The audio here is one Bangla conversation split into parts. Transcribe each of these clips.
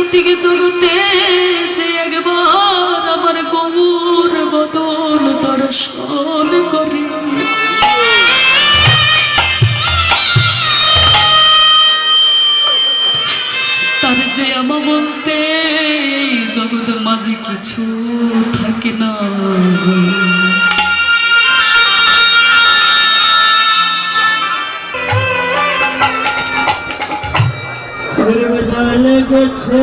ভৌতিক জগতে যে একবার আমার গৌর বদন দর্শন করে, তার যে আমা বলতে জগৎ মাঝে কিছু থাকে না। লেগেছে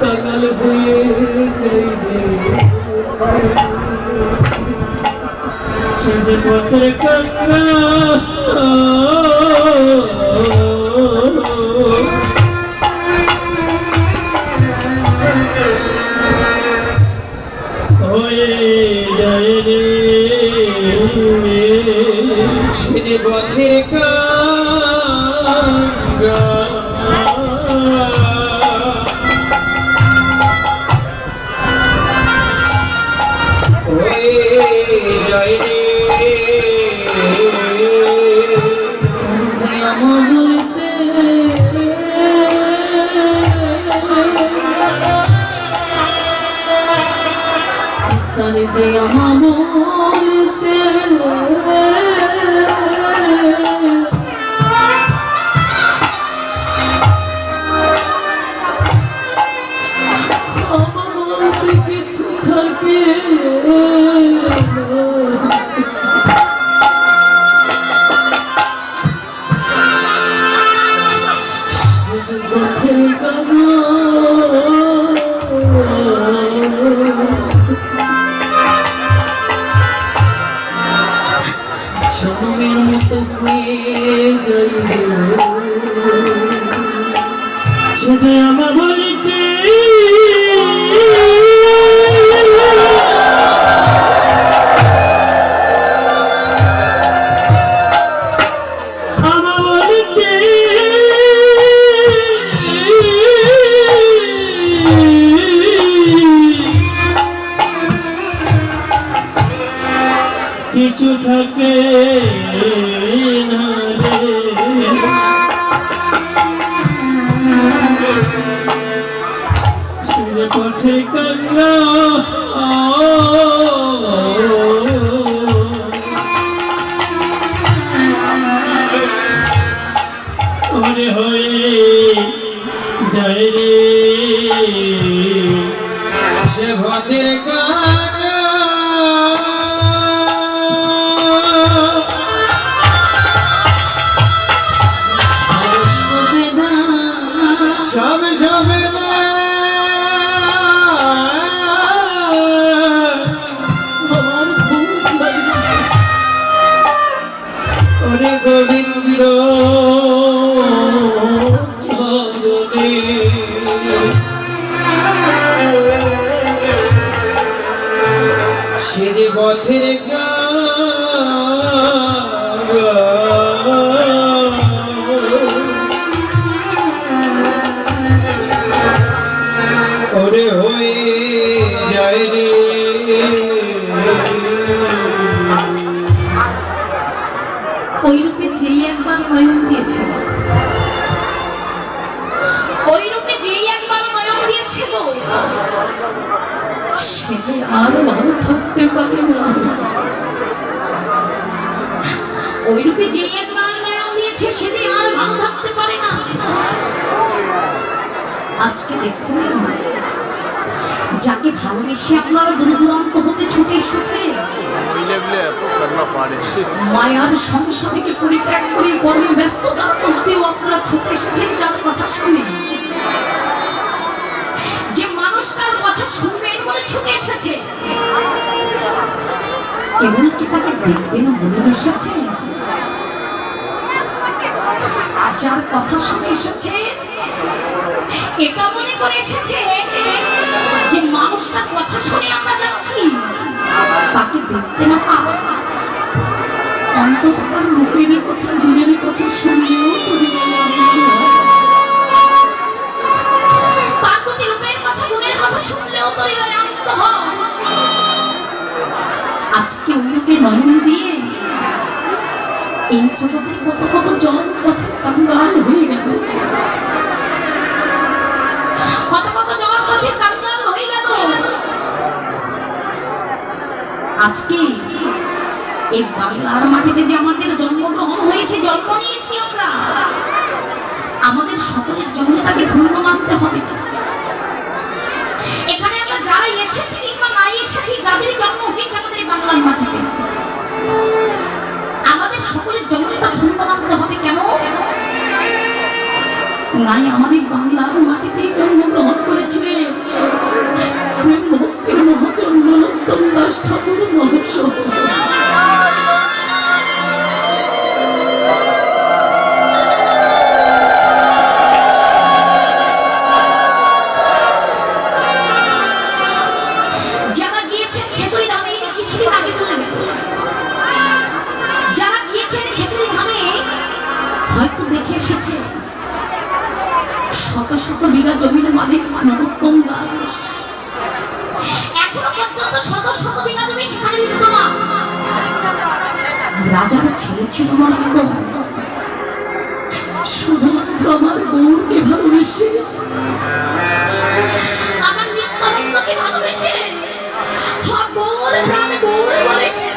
কাঙাল হয়ে যাইবে শেষ পথের কান্না, হয়ে যায় রে শেষ পথের কান্না। যে আমার বলতে আমার বলতে কিছু থাকে, সে যে আমার বলিতে আমার বলিতে কিছু থাকে না রে, সুরে পথে কান্না ওরে হয়ে যায় রে সে পথের কান্না। গোবিন্দ চরণে সে যে পথের ওরে হয়ে যায় রে ওই রূপে যেই একবার নয়ন দিয়েছিল, ওই রূপে যেই একবার নয়ন দিয়েছিল সে যে আর ভালো থাকতে পারে না। ওই রূপে যেই একবার নয়ন দিয়েছে সে যে আর ভালো থাকতে পারে না। আজকে দেখুন যাকে ভালোবেসে আপনারা দূর দূরান্ত হতে ছুটে এসেছে, মায়ার সংসারকে পরিত্যাগ করে কর্মে ব্যস্ততার মধ্যেও আপনারা ছুটে এসেছেন যার কথা শুনে, যে মানুষটা কথা শুনবেন বলে ছুটে এসেছে। কেবল কি তাকে দেখবেন বলে এসেছে? যার কথা শুনে এসেছে এটা মনে করে এসেছে যে মানুষটার কথা শুনে আমরা যাচ্ছি, তাকে দেখতে না পাবো, অন্তত তার মুখের কথা দূরের কথা শুনলেও তো পার্বতী রূপের কথা দূরের কথা শুনলেও তো হৃদয় আনন্দ হয়। আজকে ওকে নয়ন দিয়ে এই জগতে কত কত জন পথে কাঙ্গাল হয়ে গেল, কত কত জন পথে কাঙ্গাল হয়ে গেল। আজকে এই বাংলার মাটিতে যে আমাদের জন্মগ্রহণ হয়েছে, জন্ম নিয়েছি আমরা, আমাদের সকলের জন্মটাকে ধন্য মানতে হবে। এখানে আমরা যারা এসেছি কিংবা নাই এসেছি, যাদের জন্ম হয়েছে আমাদের বাংলার মাটিতে, আমাদের সকলের জন্মটা ধন্য মানতে হবে। কেন নাই আমাদের বাংলার মাটিতেই জন্মগ্রহণ করেছিলেন ভক্তির মহাজন নরোত্তম দাস ঠাকুর মহাশয়। যারা গিয়েছেন খেজুরি ধামে, যে কিছুদিন আগে চলে গেল, যারা গিয়েছেন খেজুরি ধামে হয়তো দেখে এসেছে শত শত বিঘা জমির মালিক নরোত্তম দাস। এখনো পর্যন্ত শত শত বিঘা জমি সেখানে বিদ্যমান। রাজার ছেলে ছিল নরোত্তম, শুধুমাত্র আমার গৌরকে ভালোবেসে, আমার নিত্যানন্দকে ভালোবেসে, গৌর প্রাণ গৌর বলে সে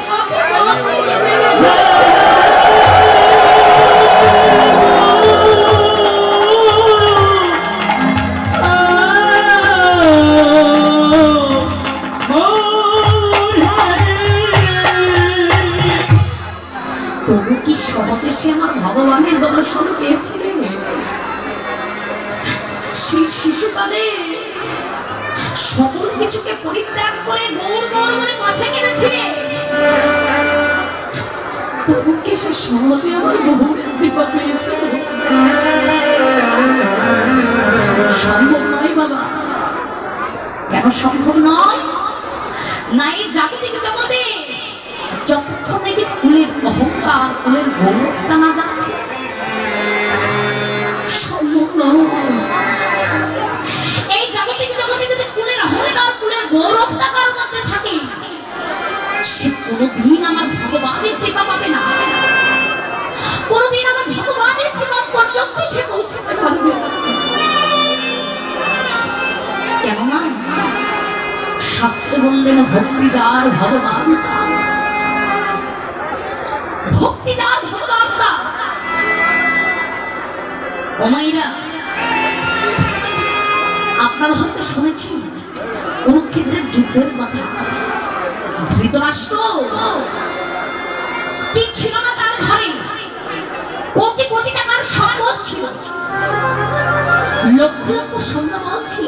তবু কি সহজে সে আমার ভগবানের দর্শন পেয়েছিলেন? সেই শিশুকালে সকল কিছুকে পরিত্যাগ করে গৌর গৌর বলে মাথা কেটেছিলেন, তবু কি সে সহজে আমার গৌরের কৃপা পেয়েছে? সম্ভব নয় বাবা। কেন সম্ভব নয়? না, এই জাগতিক জগতে যতক্ষণ এই যে কুলের অহংকার, কুলের গৌরবটা না যাচ্ছে, সম্ভব নয়। এই জাগতিক জগতে যদি কুলের অহংকার, কুলের গৌরবটা কারোর মধ্যে থাকে, সে কোনোদিন আমার ভগবানের কৃপা পাবে না, কোনোদিন আমার ভগবানের শ্রীমত পর্যন্ত সে পৌঁছাতে পারবে না। কেননা শাস্ত্রে বললেন ভক্তি যার ভগবান, ভক্তি যার ভগবান তার। ও মাইরা, আপনারা হয়তো শুনেছেন কুরুক্ষেত্রের যুদ্ধের কথা। ধৃতরাষ্ট্র কি ছিল না তার ঘরে? কোটি কোটি টাকার সম্পদ ছিল, লক্ষ লক্ষ সৈন্যবল ছিল,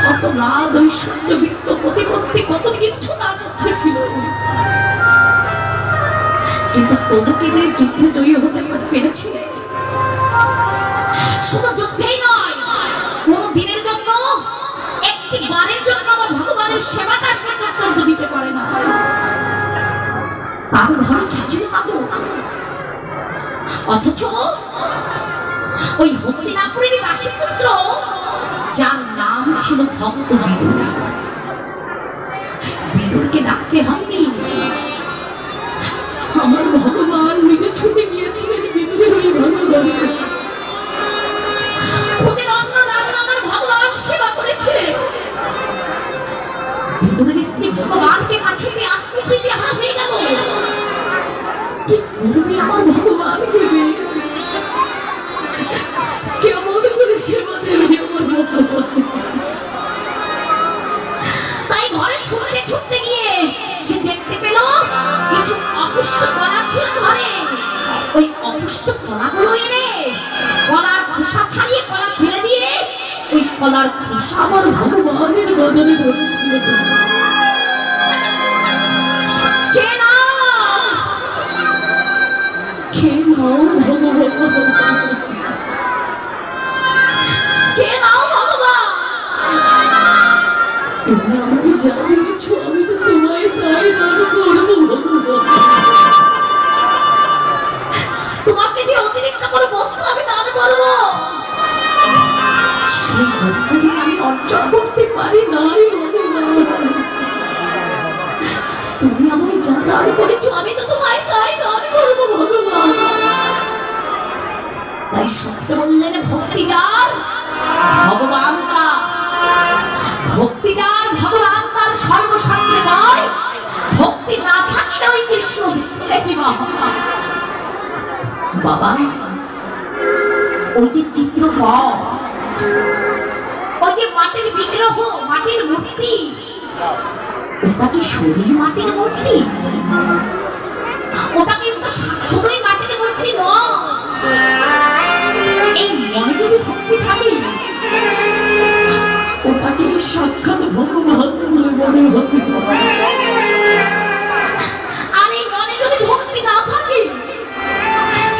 কত রাজ ঐশ্বর্য বৃত্ত প্রতিপত্তি, কত কিছু তার যুদ্ধে ছিল। কিন্তু তবু কি যুদ্ধে জয়ী হতে পেরেছিল? শুধু যুদ্ধেই নয়, কোন দিনের জন্য, একটি বারের জন্য আমার ভগবানের সেবাটা সে পর্যন্ত দিতে পারে না। তার ঘরে কি ছিল না? অথচ ওই হস্তিনাপুরের দাসীপুত্র, যার নাম ছিল ভক্ত বিদুর, বিদুরকে ডাকতে হয়নি। আমার ভগবান নিজে ছুটে গিয়েছিলেন বিদুরের ওই ভগবান, ওদের অন্ন রান্না আমার ভগবান সেবা করেছিলেন। বিদুরের স্ত্রী ভগবানকে কাছে পেয়ে আত্মস্মৃতি হারা হয়ে গেল। কি করবে আমার ভগবান? কেমন করে সেবা দেবে আমার ভগবান? তাই ঘরে ছুটতে ছুটতে গিয়ে সে দেখতে পেল কিছু অপুষ্ট কলা ছিল ঘরে। ওই অপুষ্ট কলাগুলো এনে, কলার খোসা ছাড়িয়ে, কলা ফেলে দিয়ে ওই কলার খোসা আমার ভগবানের বদলে ধরেছিল। কে না কে নাও ভগবান, কে নাও ভগবান, তুমি আমাকে যা দিয়েছ আমি তো তোমায় তাই দান করবো ভগবান। তোমাকে যে অতিরিক্ত করে বস্তু আমি দান করবো, সেই বস্তুটি আমি অর্জন করতে পারি নাই ভগবান। তুমি আমায় যা দান করেছো আমি তো তোমায় তাই দান করবো ভগবান। তাই সত্য বললেন ভক্তি যার ভগবান তার, ভক্তি যার ভগবান তার সর্বশাস্ত্রে নয়, ভক্তি না থাকিলে ওই কৃষ্ণ কি বাবা। ওই যে চিত্রপট, ওই যে মাটির বিগ্রহ, মাটির মূর্তি, ওটা কি শুধুই মাটির মূর্তি? ওটা কিন্তু শুধুই মাটির মূর্তি নয়। এই মনে যদি ভক্তি থাকে ওটাকে সাক্ষাৎ ভগবান বলে মনে হবে। আর এই মনে যদি ভক্তি না থাকে,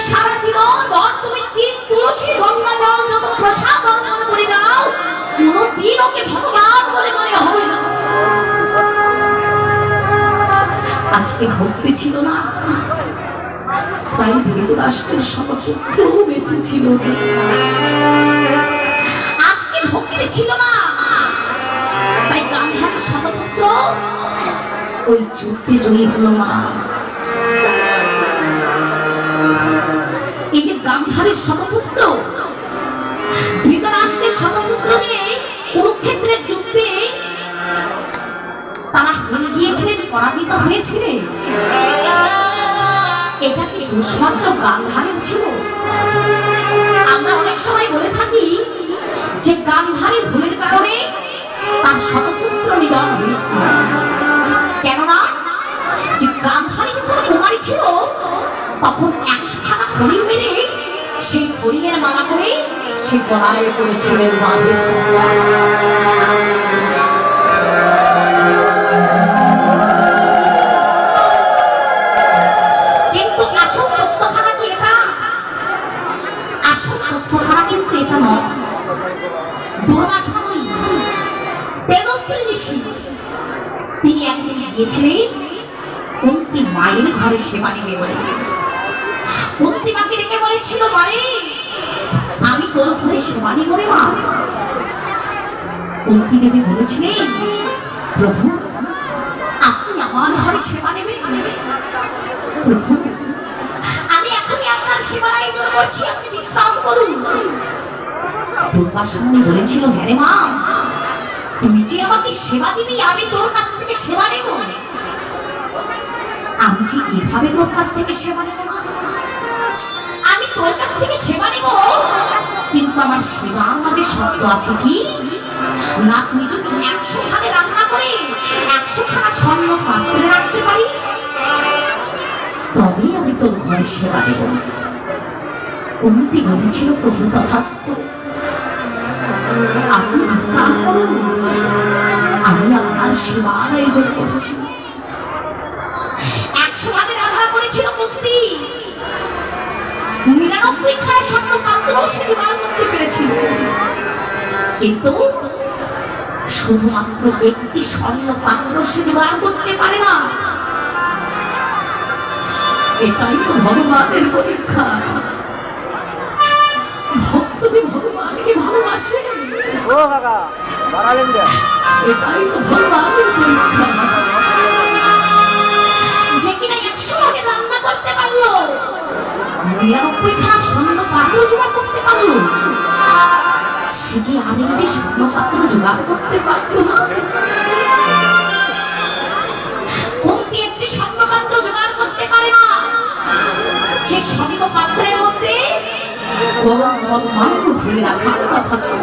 সারা জীবন ভর তুমি তিন তুলসী গঙ্গা জল যত প্রসাদ অর্জন করে যাও, কোনদিন ওকে ভগবান বলে মনে হবে না। আজকে ভক্তি ছিল না, তাই ধৃতরাষ্ট্রের সমপুত্র বেঁচে ছিল। আজকে ভক্তি ছিল না, তাই গান্ধারীর সমপুত্র ওই যুদ্ধে জয়ী হলো না। এই যে গান্ধারীর সমপুত্র ধৃতরাষ্ট্রের সমপুত্র দিয়ে কুরুক্ষেত্রের যুদ্ধে তারা হেরে গিয়েছিলেন, পরাজিত হয়েছিলেন, এটা কি দুষ্মাত্র গান্ধারীর ছিল? আমরা অনেক সময় বলে থাকি যে গান্ধারীর ভুলের কারণে তার শতপুত্র নিধন হয়েছিল। কেননা যে গান্ধারী যখন কুমারী ছিল তখন 100খানা হরিণ মেরে সেই হরিণের মালা করে সে গলায় করেছিলেন মাধেশ্বর। কিন্তু আসল তথ্যখানা কি এটা? আসল তথ্যখানা কিন্তু এটা নয়। দুর্বাসা মুনি, তেজস্বী ঋষি, তিনি একদিন গিয়েছিলেন কুন্তী মায়ের ঘরে সেবা নিতে বলে। কুন্তী মাকে ডেকে বলেছিল, মারে আমি তোর ঘরে সেবা নিব রে মা। কুন্তী দেবী বলেছিলেন, প্রভু আপনি আমার ঘরে সেবা নেবেন? প্রভু আমি এখনই আপনার সেবার আয়োজন করছি, আপনি বিশ্রাম করুন। দুর্বাসা মুনি বলেছিল, হ্যাঁ রে মা, তুই যে আমাকে সেবা দিবি আমি তোর কাছ থেকে সেবা নেব, আমি যে এভাবে তোর কাছ থেকে সেবা নেব না, আমি তোর কাছ থেকে সেবা নেব, কিন্তু আমার সেবার মাঝে শর্ত আছে কি না, তুই যদি 100 ভাগে রান্না করে 100খানা স্বর্ণ পাত্রে রাখতে পারিস তবেই আমি তোর ঘরে সেবা দেব। কুন্তী বলেছিল, প্রভু তথাস্তু, আপনি বিশ্রাম করুন, আমি আপনার সেবার আয়োজন করছি। 100 ভাগে রান্না করেছিল কুন্তী, 99খানা স্বর্ণ পাত্র সে জোগাড় করতে পেরেছিল, কিন্তু শুধুমাত্র একটি স্বর্ণ পাত্র সে জোগাড় করতে পারে না। এটাই তো ভগবানের পরীক্ষা। ভক্ত যে ভগবানকে ভালোবাসে, এটাই তো ভগবানের পরীক্ষা। যে কিনা 100 ভাগে রান্না করতে পারলো, 99খানা স্বর্ণ পাত্র জোগাড় করতে পারলো, সে কি আরেকটি স্বর্ণ পাত্র জোগাড় করতে পারতো না? কুন্তী একটি স্বর্ণ পাত্র জোগাড় করতে পারে না, সে স্বর্ণ পাত্রের মধ্যে ফেলে রাখার কথা ছিল।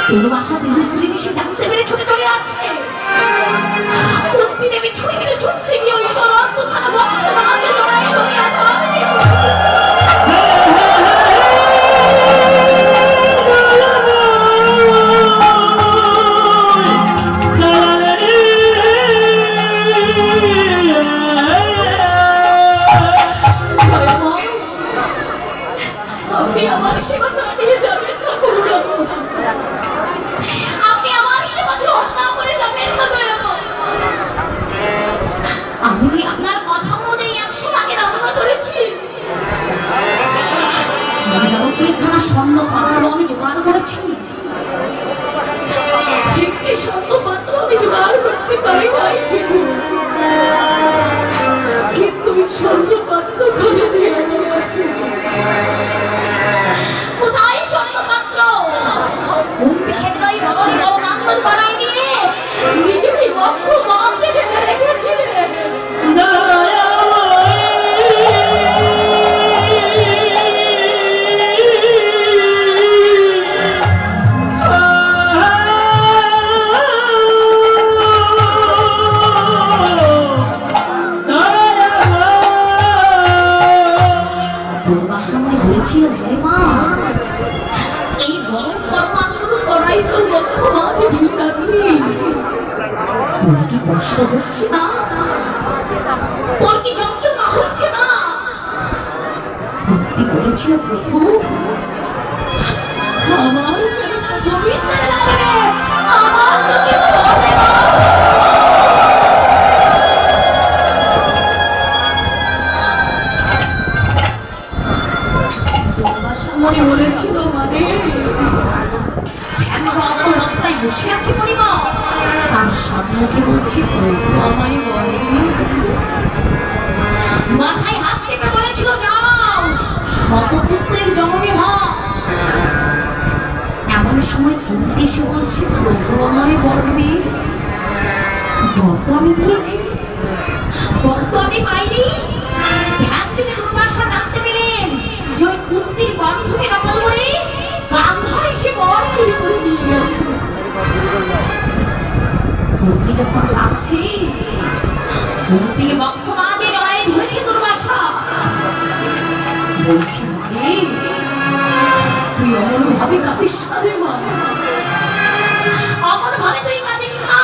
দুর্বাসা তেজস্বী ঋষি জানতে পেরে ছুটে চলে যাচ্ছে। কুন্তী দেবী ছুটে গিয়ে ছুটতে গিয়ে ওই জলান্তখানা ভক্তের মাঝে জড়ায় রইয়া যায়। কষ্ট হচ্ছে না? তোর কি যন্ত্রণা হচ্ছে না? ভক্তি করেছিল প্রভু, আমার গোবিন্দের লাগবে, আমার কিছু হবে না। মনে বলেছিল মানে অবস্থায় বসে আছে পরিবার, তার সম্মুখে বলছি প্রভু আমায় বলেনি, মাথায় হাত চেপে বলেছিল যাও শতপুত্রের জন্মে হও। এমন সময় ভক্তি এসে বলছে প্রভু আমায় বলেনি, বর্ত আমি দিয়েছি, বর্ত আমি পাইনি। ধ্যান থেকে দুর্বাসা জানতে পেলেন যে ওই কুন্তির গন্ধকে নকল করে গান্ধার এসে বর চুরি করে নিয়ে গেছে। কুন্তি যখন কাঁদছে, কুন্তিকে বক্ষ মাঝে জড়াই ধরেছে দুর্বাসা, বলছি যে তুই অমন ভাবে কাঁদিস না রে মা, অমন ভাবে তুই কাঁদিস না।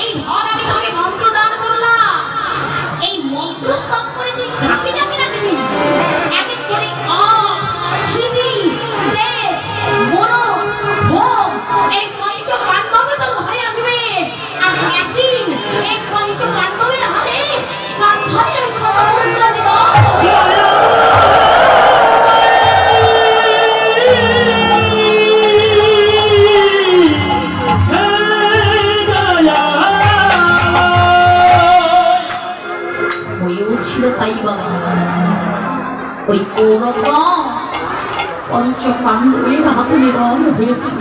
এই ধর আমি তোকে মন্ত্র দান করলাম, এই মন্ত্র স্তব করে তুই ঝাঁকি ঝাঁকি রাখবি, এক এক করে ক্ষিতি, তেজ, মনো, ভোগ, এই পঞ্চ পাণ্ডবে তোর ঘরে আসবে। আর একদিন এই পঞ্চ পাণ্ডবের হাতে গান্ধারের শতপুত্র নিধন হবে। ছিল তাই বাবা, ওই কৌরবগণ পঞ্চ পাণ্ডবের হাতে নিধন হয়েছিল।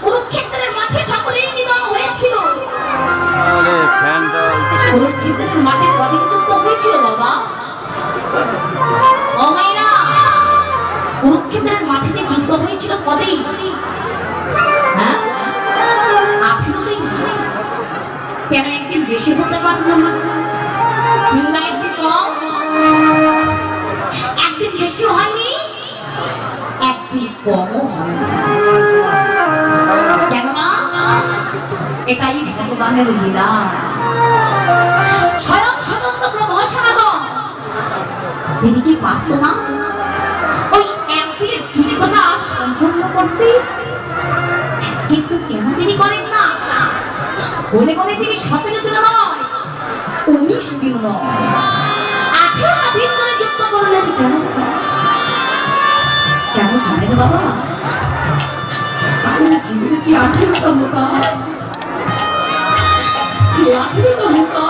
কুরুক্ষেত্রের মাঠে সকলেই নিধন হয়েছিল। কুরুক্ষেত্রের মাঠে কদিন যুদ্ধ হয়েছিল বাবা? ও মায়েরা, কুরুক্ষেত্রের মাঠে যুদ্ধ হয়েছিল কদিন? হ্যাঁ, 18 দিন। কেন একদিন বেশি হতে পারল না? কিংবা একদিন কম? একদিন বেশিও হয়নি, একদিন কমও হয়নি। কেননা এটাই ভগবানের লীলা। স্বয়ং স্বতন্ত্র প্রভু সনাতন তিনি কি পারত না ওই একদিনের যুদ্ধটা সম্পন্ন করতে? কিন্তু কেন তিনি করেন না? বলে বলে তিনি 17 দিন নয়, 19 দিন নয়, 18 দিন ধরে যুদ্ধ করলেন। কেন? কেন জানেন বাবা? আমি জীবনে 18টা মোটা 18টা মোটা